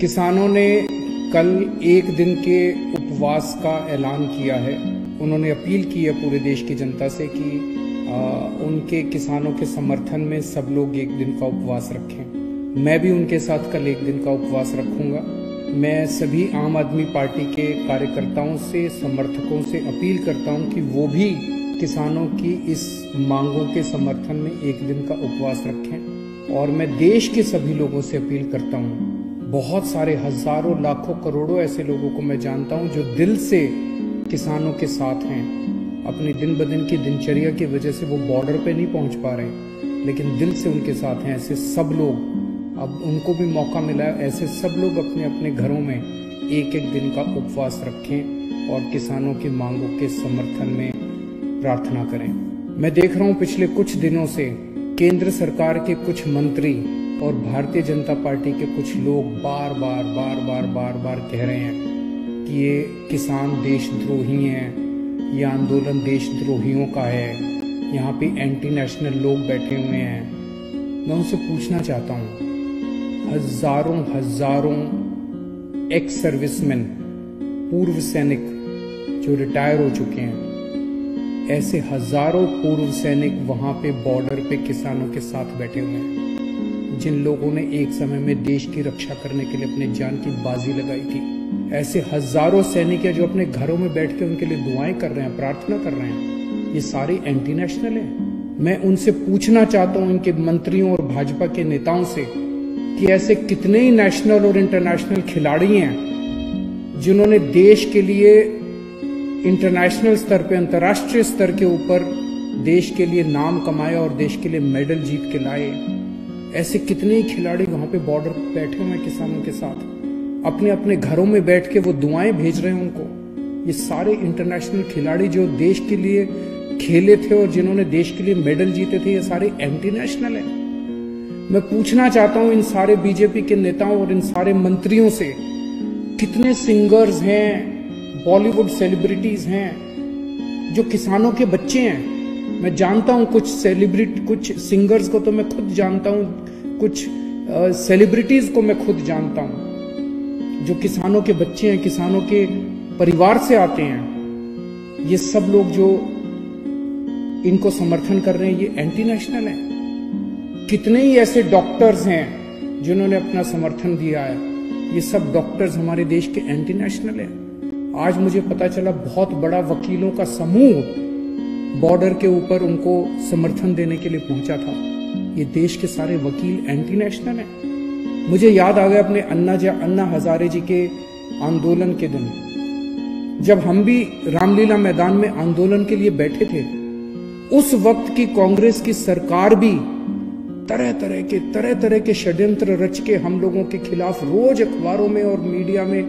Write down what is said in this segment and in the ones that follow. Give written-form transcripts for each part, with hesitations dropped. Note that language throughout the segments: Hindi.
किसानों ने कल एक दिन के उपवास का ऐलान किया है। उन्होंने अपील की है पूरे देश की जनता से कि उनके किसानों के समर्थन में सब लोग एक दिन का उपवास रखें। मैं भी उनके साथ कल एक दिन का उपवास रखूंगा। मैं सभी आम आदमी पार्टी के कार्यकर्ताओं से, समर्थकों से अपील करता हूं कि वो भी किसानों की इस मांगों के समर्थन में एक दिन का उपवास रखें। और मैं देश के सभी लोगों से अपील करता हूं, बहुत सारे हजारों, लाखों, करोड़ों ऐसे लोगों को मैं जानता हूं जो दिल से किसानों के साथ हैं। अपनी दिन ब दिन की दिनचर्या की वजह से वो बॉर्डर पे नहीं पहुंच पा रहे, लेकिन दिल से उनके साथ हैं। ऐसे सब लोग, अब उनको भी मौका मिला है, ऐसे सब लोग अपने अपने घरों में एक एक दिन का उपवास रखें और किसानों की मांगों के समर्थन में प्रार्थना करें। मैं देख रहा हूं पिछले कुछ दिनों से केंद्र सरकार के कुछ मंत्री और भारतीय जनता पार्टी के कुछ लोग बार बार कह रहे हैं कि ये किसान देशद्रोही हैं, ये आंदोलन देशद्रोहियों का है, यहाँ पे एंटी नेशनल लोग बैठे हुए हैं। मैं उनसे पूछना चाहता हूँ, हजारों एक्स सर्विसमैन, पूर्व सैनिक जो रिटायर हो चुके हैं, ऐसे हजारों पूर्व सैनिक वहां पे बॉर्डर पे किसानों के साथ बैठे हुए हैं, जिन लोगों ने एक समय में देश की रक्षा करने के लिए अपने जान की बाजी लगाई थी। ऐसे हजारों सैनिक हैं जो अपने घरों में बैठ के उनके लिए दुआएं कर रहे हैं, प्रार्थना कर रहे हैं। ये सारे एंटी नेशनल हैं। मैं उनसे पूछना चाहता हूं, इनके मंत्रियों और भाजपा के नेताओं से, कि ऐसे कितने ही नेशनल और इंटरनेशनल खिलाड़ी हैं जिन्होंने देश के लिए इंटरनेशनल स्तर पे, अंतर्राष्ट्रीय स्तर के ऊपर देश के लिए नाम कमाया और देश के लिए मेडल जीत के लाए। ऐसे कितने ही खिलाड़ी वहां पे बॉर्डर पे बैठे हुए हैं किसानों के साथ, अपने अपने घरों में बैठ के वो दुआएं भेज रहे हैं उनको। ये सारे इंटरनेशनल खिलाड़ी जो देश के लिए खेले थे और जिन्होंने देश के लिए मेडल जीते थे, ये सारे एंटी नेशनल हैं। मैं पूछना चाहता हूं इन सारे बीजेपी के नेताओं और इन सारे मंत्रियों से, कितने सिंगर्स हैं, बॉलीवुड सेलिब्रिटीज हैं जो किसानों के बच्चे हैं। मैं जानता हूं कुछ सिंगर्स को तो मैं खुद जानता हूं, कुछ सेलिब्रिटीज को मैं खुद जानता हूं जो किसानों के बच्चे हैं, किसानों के परिवार से आते हैं। ये सब लोग जो इनको समर्थन कर रहे हैं, ये एंटी नेशनल हैं। कितने ही ऐसे डॉक्टर्स हैं जिन्होंने अपना समर्थन दिया है, ये सब डॉक्टर्स हमारे देश के एंटी नेशनल हैं। आज मुझे पता चला बहुत बड़ा वकीलों का समूह बॉर्डर के ऊपर उनको समर्थन देने के लिए पहुंचा था। ये देश के सारे वकील एंटी नेशनल हैं। मुझे याद आ गया अपने अन्ना हजारे जी के आंदोलन के दिन, जब हम भी रामलीला मैदान में आंदोलन के लिए बैठे थे। उस वक्त की कांग्रेस की सरकार भी तरह तरह के षड्यंत्र रच के हम लोगों के खिलाफ रोज अखबारों में और मीडिया में,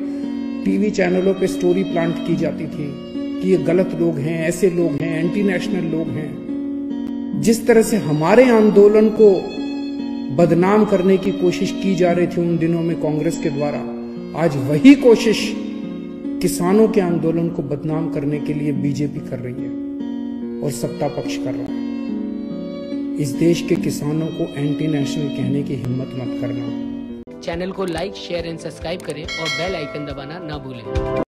टीवी चैनलों पे स्टोरी प्लांट की जाती थी कि ये गलत लोग हैं, ऐसे लोग हैं, एंटी नेशनल लोग हैं। जिस तरह से हमारे आंदोलन को बदनाम करने की कोशिश की जा रही थी उन दिनों में कांग्रेस के द्वारा, आज वही कोशिश किसानों के आंदोलन को बदनाम करने के लिए बीजेपी कर रही है और सत्ता पक्ष कर रहा है। इस देश के किसानों को एंटी नेशनल कहने की हिम्मत मत करना। चैनल को लाइक, शेयर एंड सब्सक्राइब करें और बेल आइकन दबाना ना भूलें।